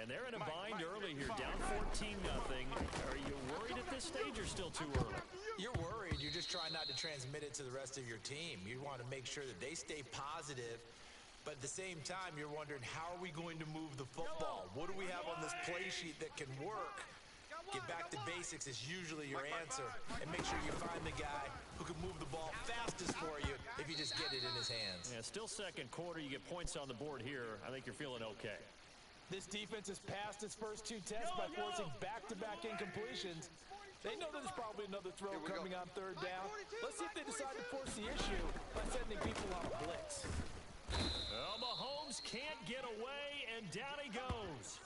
And they're in a bind early here, down 14-0. Are you worried at this stage or still too early? You're worried. You're just trying not to transmit it to the rest of your team. You want to make sure that they stay positive. But at the same time, you're wondering, how are we going to move the football? What do we have on this play sheet that can work? Get back to basics is usually your answer. And make sure you find the guy who can move the ball fastest for you if you just get it in his hands. Yeah, still second quarter. You get points on the board here. I think you're feeling okay. This defense has passed its first two tests by forcing back-to-back incompletions. They know there's probably another throw coming on third down. Let's see if they decide to force the issue by sending people on a blitz. Well, Mahomes can't get away, and down he goes.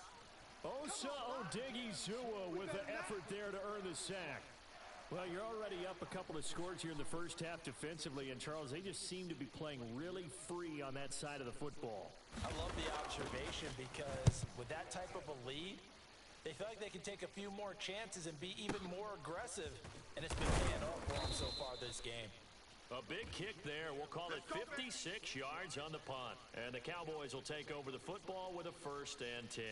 Osa Odighizuwa with the effort there to earn the sack. Well, you're already up a couple of scores here in the first half defensively, and Charles, they just seem to be playing really free on that side of the football. I love the observation because with that type of a lead, they feel like they can take a few more chances and be even more aggressive, and it's been paying off for them so far this game. A big kick there. We'll call it 56 yards on the punt. And the Cowboys will take over the football with a 1st and 10.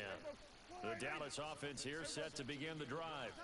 The Dallas offense here set to begin the drive.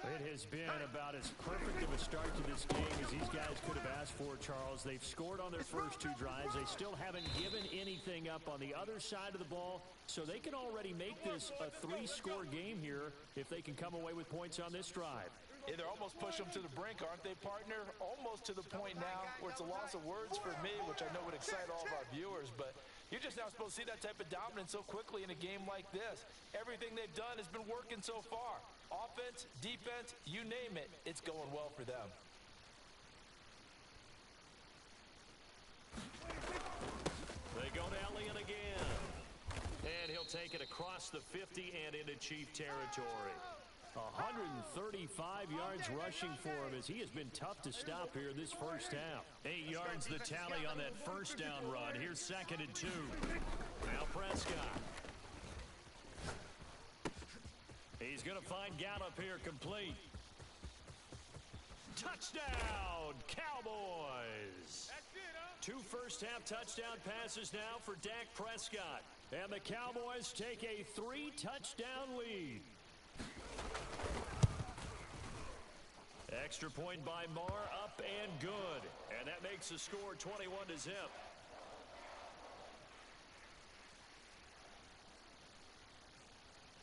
It has been about as perfect of a start to this game as these guys could have asked for, Charles. They've scored on their first two drives. They still haven't given anything up on the other side of the ball, so they can already make this a 3-score game here if they can come away with points on this drive. Yeah, they're almost pushing them to the brink, aren't they, partner? Almost to the point now where it's a loss of words for me, which I know would excite all of our viewers, but you're just now supposed to see that type of dominance so quickly in a game like this. Everything they've done has been working so far. Offense, defense, you name it, it's going well for them. They go to Elliott again. And he'll take it across the 50 and into Chief territory. 135 yards rushing for him as he has been tough to stop here this first half. 8 yards the tally on that first down run. Here's 2nd and 2. Now Prescott. He's going to find Gallup here complete. Touchdown, Cowboys. 2 first-half touchdown passes now for Dak Prescott. And the Cowboys take a 3-touchdown lead. Extra point by Marr, up and good. And that makes the score 21-0.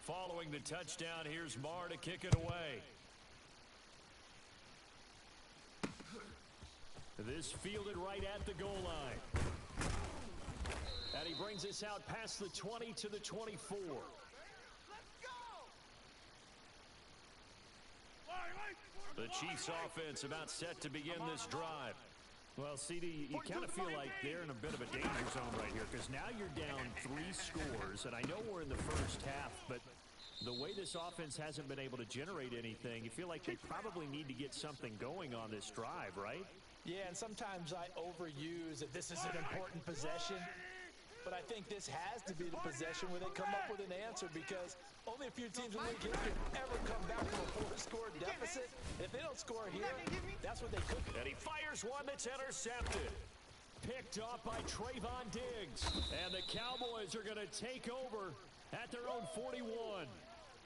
Following the touchdown, here's Marr to kick it away. This fielded right at the goal line. And he brings us out past the 20 to the 24. The Chiefs offense about set to begin this drive. Well, CD, you kind of feel like they're in a bit of a danger zone right here because now you're down 3 scores, and I know we're in the first half, but the way this offense hasn't been able to generate anything, you feel like they probably need to get something going on this drive, right? Yeah, and sometimes I overuse that this is an important possession. But I think this has to be the possession where they come up with an answer because only a few teams in league history ever come back from a 4-score deficit. And if they don't score here, that's what they could do. And he fires one that's intercepted. Picked off by Trayvon Diggs. And the Cowboys are going to take over at their own 41.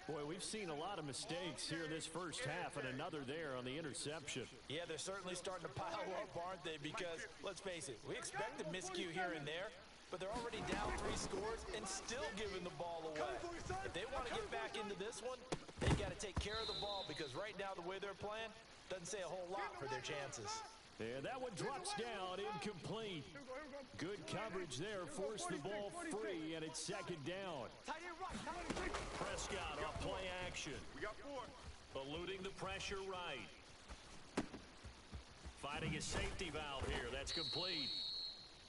Boy, we've seen a lot of mistakes here this first half and another there on the interception. Yeah, they're certainly starting to pile up, aren't they? Because, let's face it, we expect a miscue here and there. But they're already down 3 scores and still giving the ball away. If they want to get back into this one, they got to take care of the ball because right now the way they're playing doesn't say a whole lot for their chances. And that one drops down, incomplete. Good coverage there, forced the ball free, and it's 2nd down. Prescott off play action. Eluding the pressure right. Finding a safety valve here, that's complete.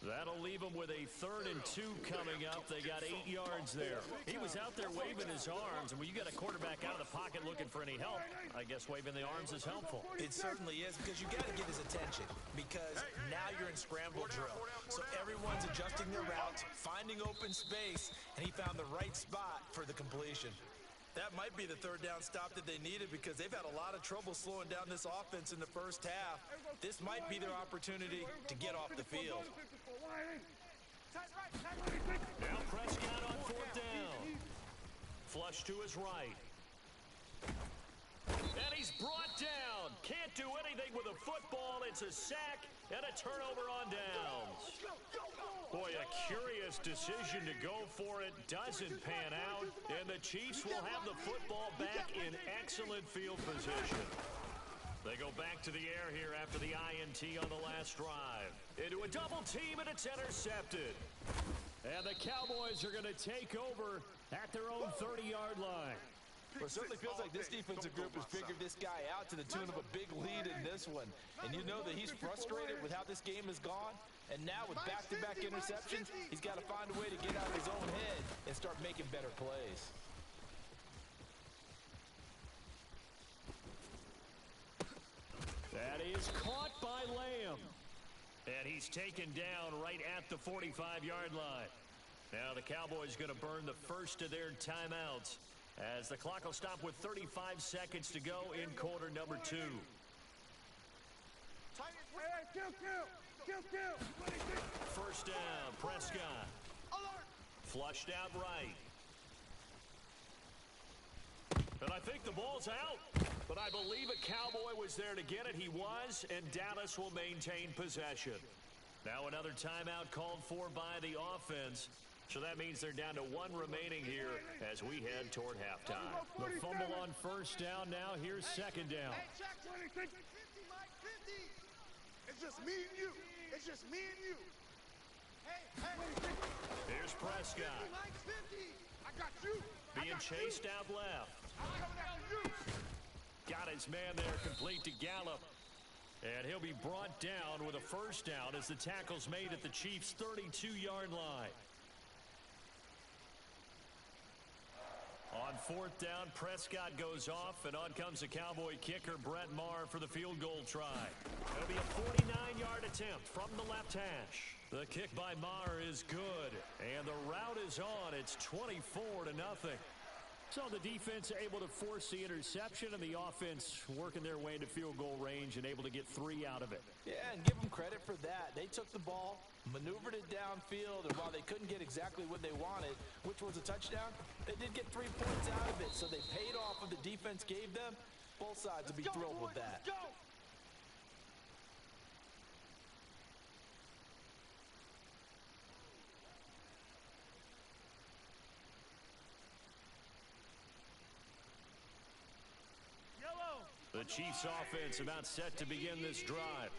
That'll leave them with a 3rd and 2 coming up. They got 8 yards there. He was out there waving his arms, and when you got a quarterback out of the pocket looking for any help, I guess waving the arms is helpful. It certainly is because you got to get his attention because now you're in scramble drill. So everyone's adjusting their routes, finding open space, and he found the right spot for the completion. That might be the 3rd down stop that they needed because they've had a lot of trouble slowing down this offense in the first half. This might be their opportunity to get off the field. Now Prescott on 4th down. rush to his right. And he's brought down. Can't do anything with a football. It's a sack and a turnover on downs. Boy, a curious decision to go for it. Doesn't pan out. And the Chiefs will have the football back in excellent field position. They go back to the air here after the INT on the last drive. Into a double team, and it's intercepted. And the Cowboys are going to take over at their own 30-yard line. Well, it certainly feels like this defensive group has figured this guy out to the tune of a big lead in this one. And you know that he's frustrated with how this game has gone. And now with back-to-back interceptions, he's got to find a way to get out of his own head and start making better plays. That is caught by Lamb. And he's taken down right at the 45-yard line. Now the Cowboys going to burn the first of their timeouts, as the clock will stop with 35 seconds to go in quarter number 2. First down, Prescott. Flushed out right. And I think the ball's out. But I believe a Cowboy was there to get it. He was, and Dallas will maintain possession. Now another timeout called for by the offense. So that means they're down to 1 remaining here as we head toward halftime. The fumble on first down. Now here's second down. It's just me and you. It's just me and you. Here's Prescott. I got you. Being chased out left. Got his man there, complete to Gallup. And he'll be brought down with a first down as the tackle's made at the Chiefs' 32-yard line. On fourth down, Prescott goes off, and on comes the Cowboy kicker, Brett Maher, for the field goal try. It'll be a 49-yard attempt from the left hash. The kick by Maher is good, and the route is on. It's 24-0. So the defense able to force the interception, and the offense working their way into field goal range and able to get 3 out of it. Yeah, and give them credit for that. They took the ball, maneuvered it downfield, and while they couldn't get exactly what they wanted, which was a touchdown, they did get 3 points out of it. So they paid off what the defense gave them. Both sides will be thrilled with that. The Chiefs offense about set to begin this drive.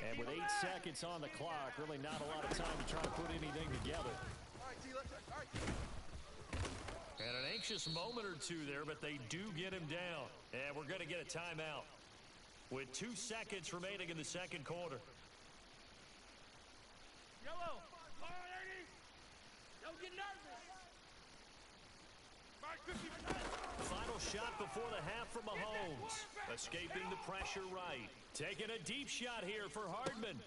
And with 8 seconds on the clock, really not a lot of time to try to put anything together. And an anxious moment or two there, but they do get him down. And we're going to get a timeout with 2 seconds remaining in the second quarter. Yellow. All right, Eddie. Don't get nervous. Final shot before the half from Mahomes. Escaping the pressure right. Taking a deep shot here for Hardman.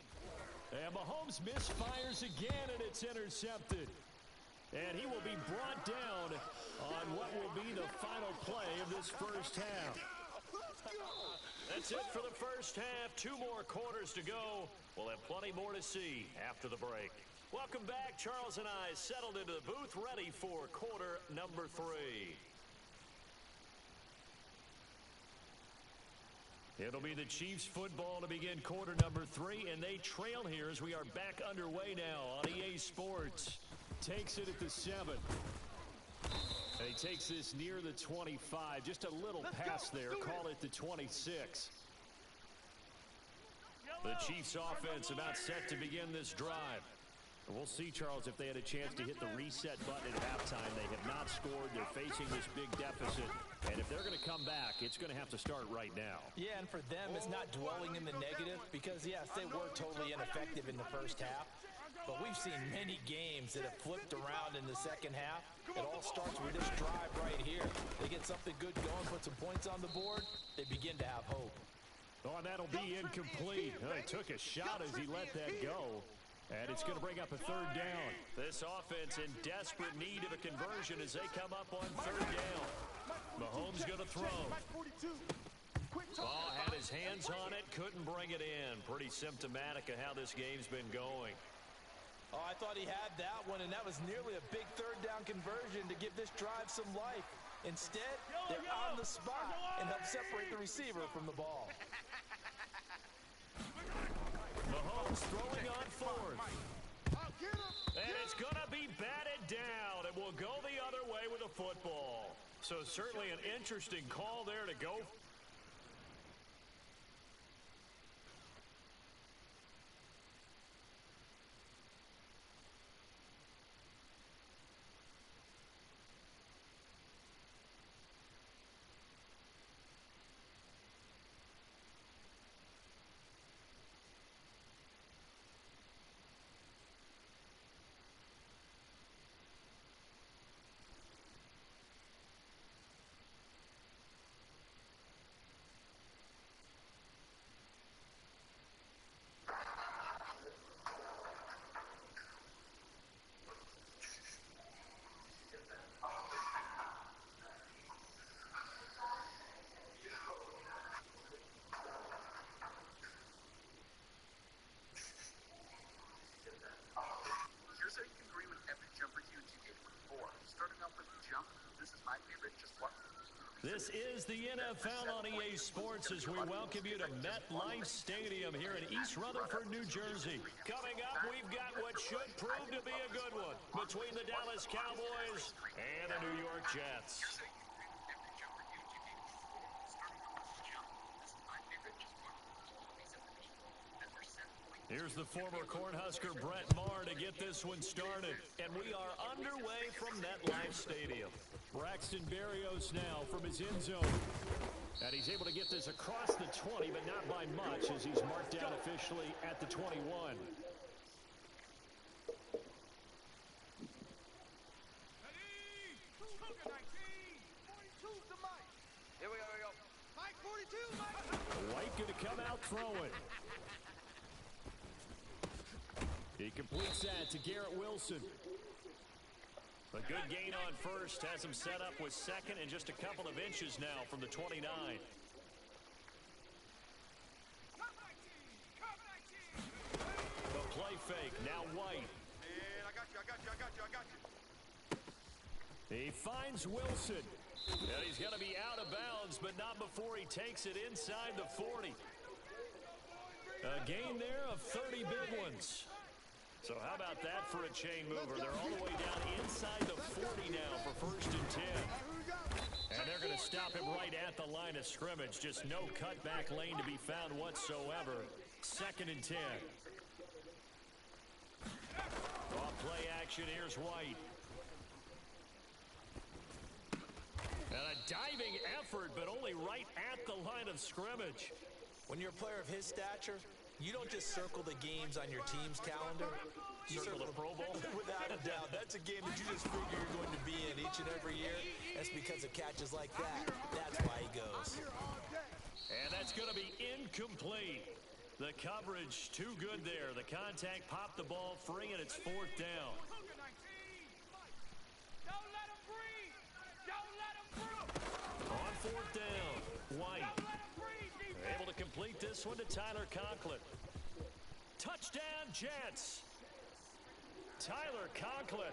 And Mahomes misfires again, and it's intercepted. And he will be brought down on what will be the final play of this first half. That's it for the first half. 2 more quarters to go. We'll have plenty more to see after the break. Welcome back. Charles and I settled into the booth, ready for quarter number 3. It'll be the Chiefs football to begin quarter number 3, and they trail here as we are back underway now on EA Sports. Takes it at the 7. And he takes this near the 25. Just a little pass there. Call it the 26. The Chiefs offense about set to begin this drive. We'll see, Charles, if they had a chance to hit the reset button at halftime. They have not scored. They're facing this big deficit. And if they're going to come back, it's going to have to start right now. Yeah, and for them, it's not dwelling in the negative because, yes, they were totally ineffective in the first half. But we've seen many games that have flipped around in the second half. It all starts with this drive right here. They get something good going, put some points on the board, they begin to have hope. Oh, and that'll be incomplete. Oh, he took a shot as he let that go. And it's going to bring up a third down. This offense in desperate need of a conversion as they come up on third down. Mahomes going to throw. Ball had his hands on it, couldn't bring it in. Pretty symptomatic of how this game's been going. Oh, I thought he had that one, and that was nearly a big third down conversion to give this drive some life. Instead, they're on the spot and help separate the receiver from the ball. Mahomes throwing on fourth. And it's going to be batted down, and we'll go the other way with the football. So certainly an interesting call there to go. This is the NFL on EA Sports as we welcome you to MetLife Stadium here in East Rutherford, New Jersey. Coming up, we've got what should prove to be a good one between the Dallas Cowboys and the New York Jets. Here's the former Cornhusker Brett Maher to get this one started. And we are underway from MetLife Stadium. Braxton Berrios now from his end zone. And he's able to get this across the 20, but not by much as he's marked down officially at the 21. White going to come out throwing. He completes that to Garrett Wilson. A good gain on first has him set up with second and just a couple of inches now from the 29. The play fake, now White. He finds Wilson. And he's going to be out of bounds, but not before he takes it inside the 40. A gain there of 30 big ones. So how about that for a chain mover? They're all the way down inside the 40 now for first and 10. And they're going to stop him right at the line of scrimmage. Just no cutback lane to be found whatsoever. Second and 10. Off play action, here's White. And a diving effort, but only right at the line of scrimmage. When you're a player of his stature, you don't just circle the games on your team's calendar. You circle the Pro Bowl? Without a doubt. That's a game that you just figure you're going to be in each and every year. That's because of catches like that. That's why he goes. And that's going to be incomplete. The coverage too good there. The contact popped the ball free, and it's fourth down. Don't let him breathe. Don't let him breathe. On fourth down, White. Able to complete this one to Tyler Conklin. Touchdown, Jets. Tyler Conklin,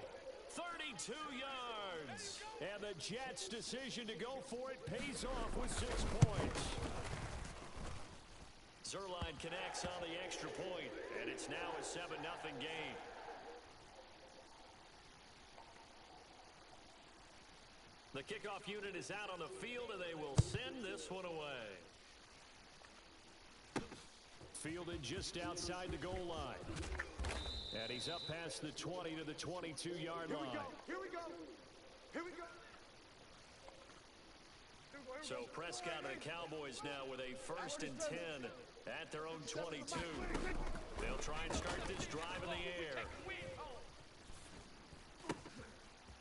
32 yards. And the Jets' decision to go for it pays off with 6 points. Zerline connects on the extra point, and it's now a 7-0 game. The kickoff unit is out on the field, and they will send this one away. Fielded just outside the goal line. And he's up past the 20 to the 22-yard line. Here we go. Here we go. So Prescott and the Cowboys now with a first and 10 at their own 22. They'll try and start this drive in the air.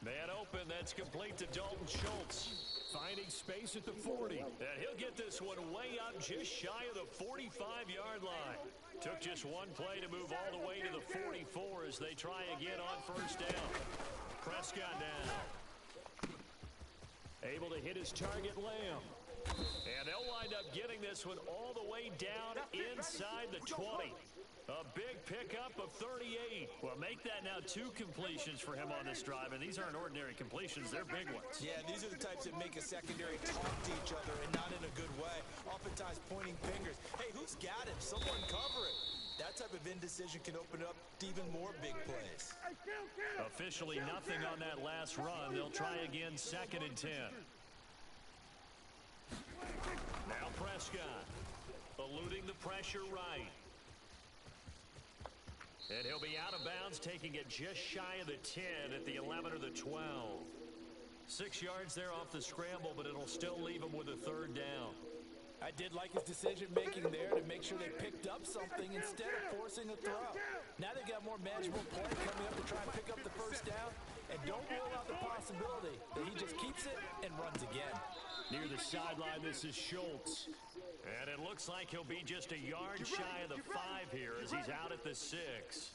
Man open, that's complete to Dalton Schultz. Finding space at the 40. And he'll get this one way up just shy of the 45-yard line. Took just one play to move all the way to the 44 as they try again on first down. Prescott now. Able to hit his target, Lamb. And they'll wind up getting this one all the way down inside the 20. A big pickup of 38. Well, make that now 2 completions for him on this drive, and these aren't ordinary completions. They're big ones. Yeah, these are the types that make a secondary talk to each other, and not in a good way. Oftentimes pointing fingers. Hey, who's got him? Someone cover it. That type of indecision can open up to even more big plays. Officially nothing on that last run. They'll try again, 2nd and 10. Now Prescott, eluding the pressure right. And he'll be out of bounds, taking it just shy of the 10 at the 11 or the 12. 6 yards there off the scramble, but it'll still leave him with a 3rd down. I did like his decision-making there to make sure they picked up something instead of forcing a throw. Now they've got more manageable play coming up to try and pick up the 1st down. And don't rule out the possibility that he just keeps it and runs again. Near the sideline, this is Schultz. And it looks like he'll be just a yard shy of the 5 here as he's out at the 6.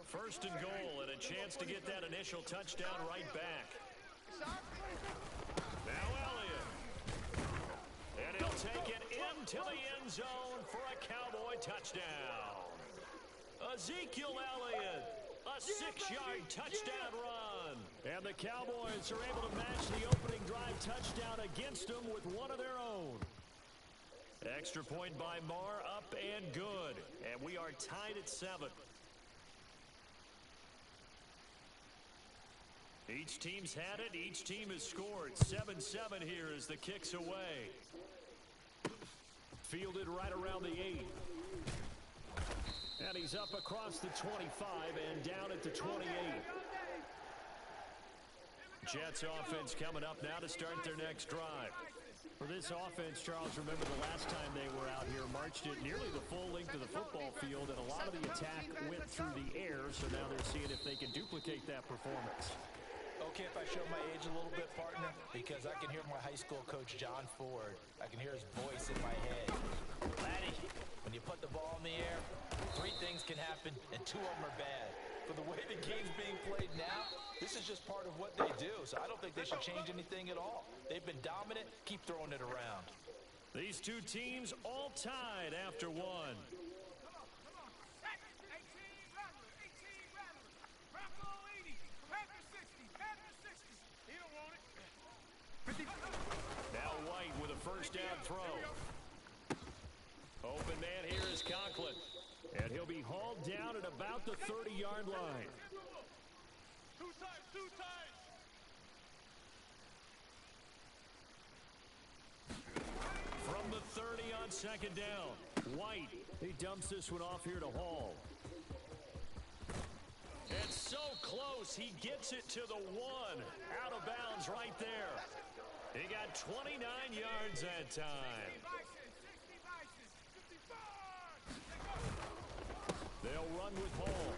1st and goal, and a chance to get that initial touchdown right back. Now Elliott. And he'll take it into the end zone for a Cowboy touchdown. Ezekiel Elliott, a 6-yard touchdown run. And the Cowboys are able to match the opening drive touchdown against them with one of their own. Extra point by Marr, up and good. And we are tied at 7. Each team's had it. Each team has scored. 7-7 here as the kick's away. Fielded right around the 8. And he's up across the 25 and down at the 28. Jets offense coming up now to start their next drive. For this offense, Charles, remember the last time they were out here, marched it nearly the full length of the football field, and a lot of the attack went through the air, so now they're seeing if they can duplicate that performance. Okay, if I show my age a little bit, partner, because I can hear my high school coach, John Ford. I can hear his voice in my head. Laddie, when you put the ball in the air, 3 things can happen, and 2 of them are bad. For the way the game's being played now, this is just part of what they do, so I don't think they should change anything at all. They've been dominant. Keep throwing it around. These 2 teams all tied after 1. Now White with a 1st down throw. Open man here is Conklin. And he'll be hauled down at about the 30-yard line. 2 times. From the 30 on 2nd down. White, he dumps this one off here to Hall. And so close, he gets it to the 1. Out of bounds right there. He got 29 yards that time. They'll run with Hall.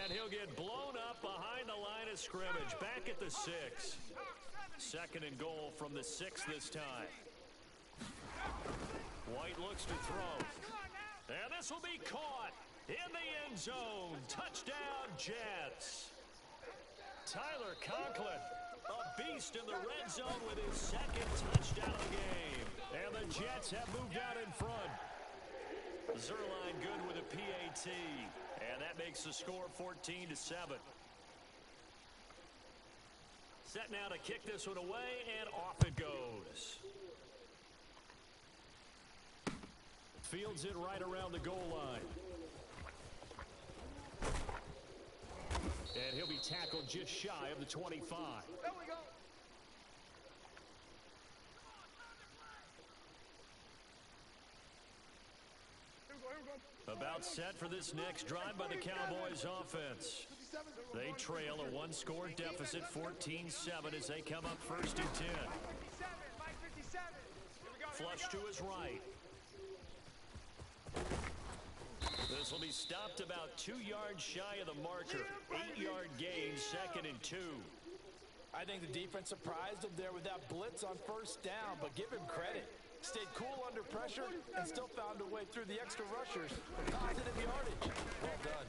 And he'll get blown up behind the line of scrimmage. Back at the 6. 2nd and goal from the 6 this time. White looks to throw. And this will be caught in the end zone. Touchdown, Jets. Tyler Conklin, a beast in the red zone with his 2nd touchdown of the game. And the Jets have moved out in front. Zerline good with a PAT. And that makes the score 14-7. Set now to kick this one away, and off it goes. Fields it right around the goal line. And he'll be tackled just shy of the 25. There we go. About set for this next drive by the Cowboys offense. They trail a 1-score deficit, 14-7, as they come up 1st and 10. Flush to his right. This will be stopped about 2 yards shy of the marker. 8-yard gain, 2nd and 2. I think the defense surprised him there with that blitz on 1st down, but give him credit. Stayed cool under pressure and still found a way through the extra rushers for positive yardage. Well done.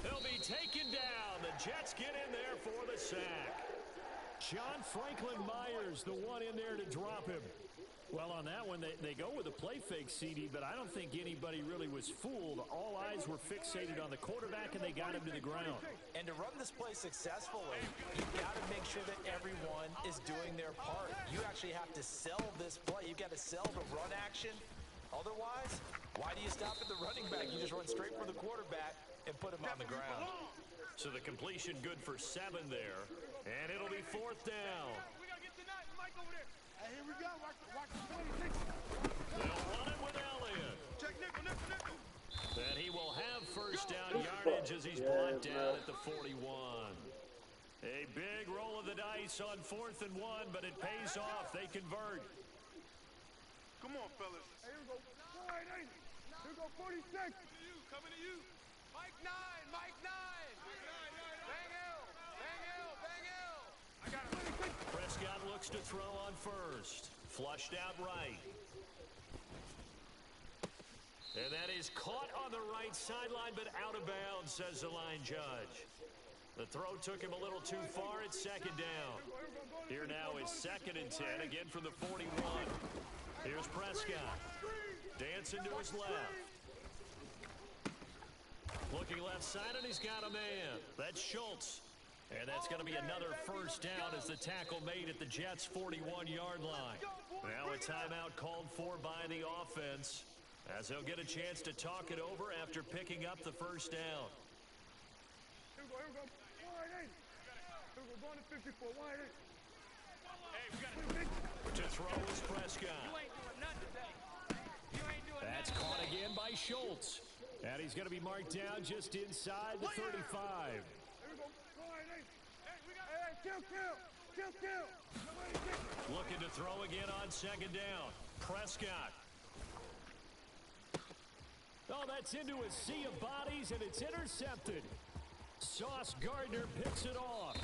He'll be taken down. The Jets get in there for the sack. John Franklin Myers, the one in there to drop him. Well, on that one, they go with a play fake, CD, but I don't think anybody really was fooled. All eyes were fixated on the quarterback, and they got him to the ground. And to run this play successfully, you've got to make sure that everyone is doing their part. You actually have to sell this play. You've got to sell the run action. Otherwise, why do you stop at the running back? You just run straight for the quarterback and put him on the ground. So the completion good for 7 there, and it'll be 4th down. We got to get the Mike over there. Hey, here we go. Watch the 26. They'll run it with Elliott. Check nickel. And he will have first down yardage as he's brought down at the 41. A big roll of the dice on 4th and 1, but it pays off. They convert. Come on, fellas. Hey, here we go. All right, hey. Here we go, 46. Coming to you. Mike 9. Bang Hill. I got it. Prescott looks to throw on first. Flushed out right. And that is caught on the right sideline, but out of bounds, says the line judge. The throw took him a little too far. It's 2nd down. Here now is 2nd and 10, again from the 41. Here's Prescott. Dancing to his left. Looking left side, and he's got a man. That's Schultz. And that's going to be another first down as the tackle made at the Jets' 41-yard line. Now a timeout called for by the offense, as they'll get a chance to talk it over after picking up the first down. Here we go. 188. Here we go. Going to 54. 188. Hey, we got it. To throw is Prescott. You ain't doing nothing today. You ain't doing nothing. That's caught again by Schultz. And he's going to be marked down just inside the 35. Here we go. 188. Hey, we got it. Kill. Looking to throw again on 2nd down. Prescott. Oh, that's into a sea of bodies, and it's intercepted. Sauce Gardner picks it off.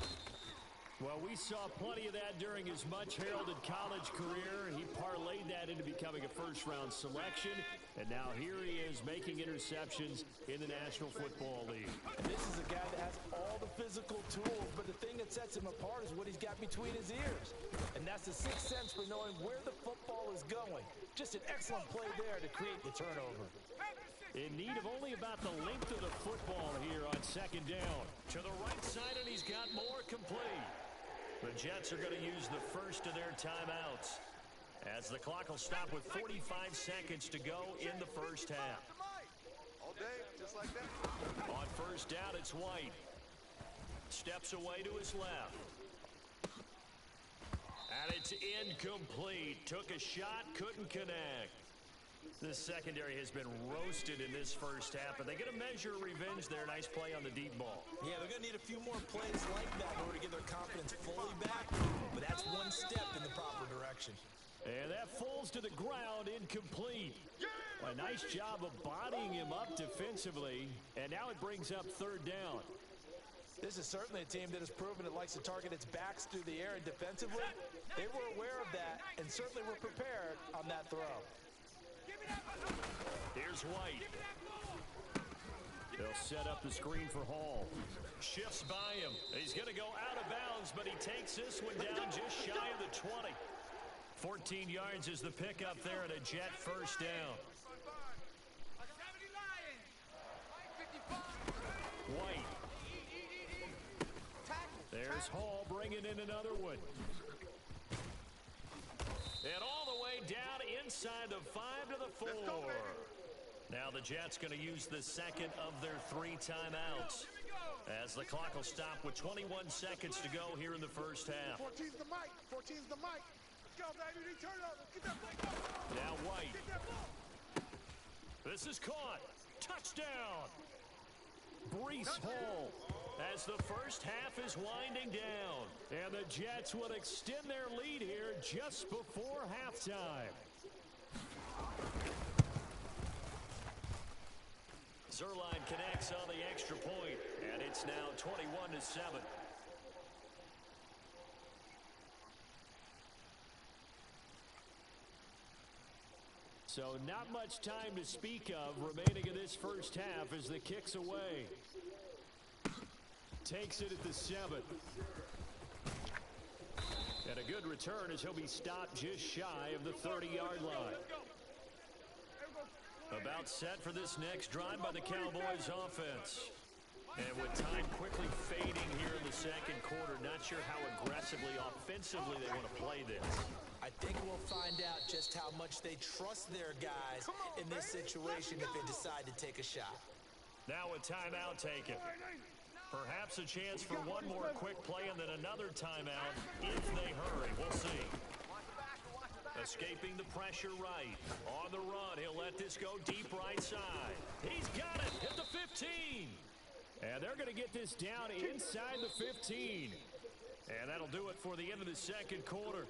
Well, we saw plenty of that during his much-heralded college career. He parlayed that into becoming a first-round selection, and now here he is making interceptions in the National Football League. This is a guy that has all the physical tools, but the thing that sets him apart is what he's got between his ears. And that's the sixth sense for knowing where the football is going. Just an excellent play there to create the turnover. In need of only about the length of the football here on 2nd down. To the right side, and he's got more complete. The Jets are going to use the first of their timeouts, as the clock will stop with 45 seconds to go in the first half. All day, just like that. On first down, it's White. Steps away to his left. And it's incomplete. Took a shot, couldn't connect. The secondary has been roasted in this first half, but they get a measure of revenge there. Nice play on the deep ball. Yeah, they're going to need a few more plays like that in order to get their confidence fully back, but that's one step in the proper direction. And that falls to the ground, incomplete. A nice job of bodying him up defensively, and now it brings up 3rd down. This is certainly a team that has proven it likes to target its backs through the air, and defensively, they were aware of that and certainly were prepared on that throw. Here's White. They'll set up the screen for Hall. Shifts by him. He's going to go out of bounds, but he takes this one down just shy of the 20. 14 yards is the pickup there and a Jet first down. White. There's Hall bringing in another one. And all the way down inside the 5 to the 4. Now the Jets going to use the second of their 3 timeouts, as the clock will stop with 21 seconds to go here in the first half. 14's the mic. Let's go, baby. Turn it over. Get that ball. Now White. Get that ball. This is caught. Touchdown. Breece Hall, as the first half is winding down. And the Jets will extend their lead here just before halftime. Zerline connects on the extra point, and it's now 21-7. So not much time to speak of remaining in this first half as the kick's away. Takes it at the 7. And a good return as he'll be stopped just shy of the 30-yard line. About set for this next drive by the Cowboys offense. And with time quickly fading here in the second quarter, not sure how aggressively, offensively they want to play this. I think we'll find out just how much they trust their guys in this situation if they decide to take a shot. Now a timeout taken. Perhaps a chance for one more quick play and then another timeout if they hurry. We'll see. Escaping the pressure right. On the run, he'll let this go deep right side. He's got it at the 15. And they're going to get this down inside the 15. And that'll do it for the end of the second quarter.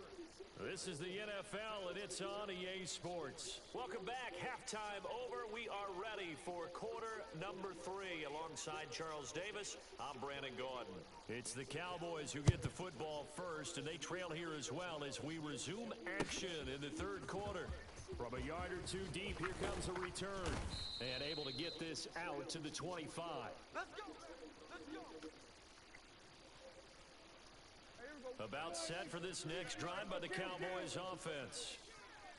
This is the NFL, and it's on EA Sports. Welcome back. Halftime over. We are ready for quarter number 3. Alongside Charles Davis, I'm Brandon Gaudin. It's the Cowboys who get the football first, and they trail here as well as we resume action in the third quarter. From a yard or two deep, here comes a return. And able to get this out to the 25. Let's go. Let's go. About set for this next drive by the Cowboys offense.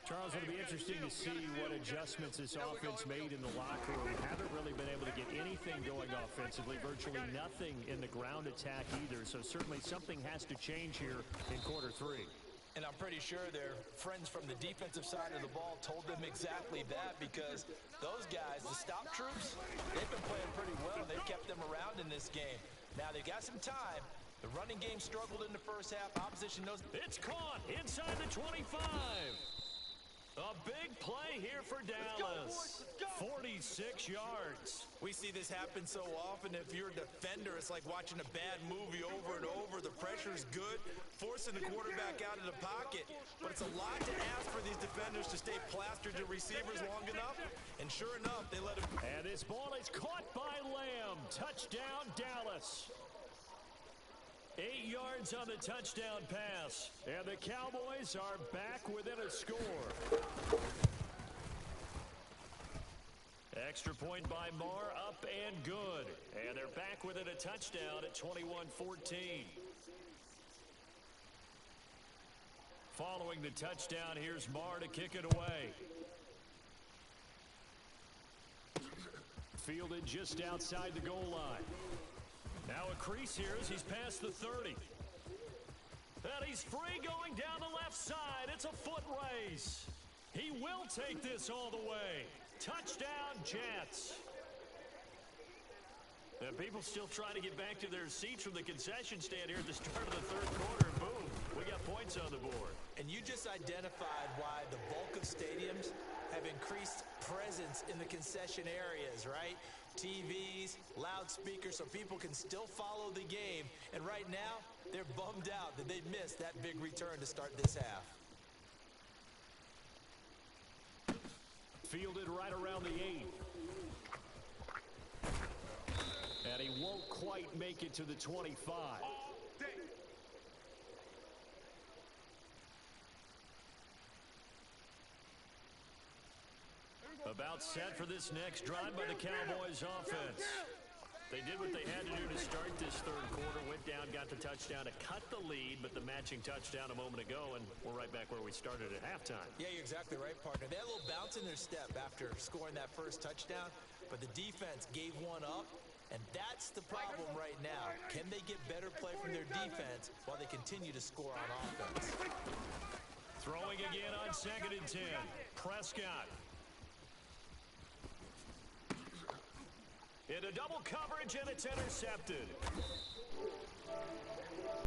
Charles, it'll be interesting to see what adjustments this offense made in the locker room. Haven't really been able to get anything going offensively, virtually nothing in the ground attack either. So certainly something has to change here in quarter 3. And I'm pretty sure their friends from the defensive side of the ball told them exactly that, because those guys, the stop troops, they've been playing pretty well. They've kept them around in this game. Now they've got some time. The running game struggled in the first half. Opposition knows. It's caught inside the 25. A big play here for Dallas. 46 yards. We see this happen so often. If you're a defender, it's like watching a bad movie over and over. The pressure's good, forcing the quarterback out of the pocket. But it's a lot to ask for these defenders to stay plastered to receivers long enough. And sure enough, they let him. And this ball is caught by Lamb. Touchdown, Dallas. 8 yards on the touchdown pass. And the Cowboys are back within a score. Extra point by Marr, up and good. And they're back within a touchdown at 21-14. Following the touchdown, here's Marr to kick it away. Fielded just outside the goal line. Now a crease here as he's past the 30. And he's free going down the left side. It's a foot race. He will take this all the way. Touchdown, Jets. And people still trying to get back to their seats from the concession stand here at the start of the third quarter. And boom, we got points on the board. And you just identified why the bulk of stadiums have increased presence in the concession areas, right? TVs, loudspeakers, so people can still follow the game. And right now, they're bummed out that they missed that big return to start this half. Fielded right around the 8. And he won't quite make it to the 25. About set for this next drive by the Cowboys offense. They did what they had to do to start this third quarter. Went down, got the touchdown to cut the lead, but the matching touchdown a moment ago, and we're right back where we started at halftime. Yeah, you're exactly right, partner. They had a little bounce in their step after scoring that first touchdown, but the defense gave one up, and that's the problem right now. Can they get better play from their defense while they continue to score on offense? Throwing again on 2nd and 10. Prescott. Into double coverage, and it's intercepted.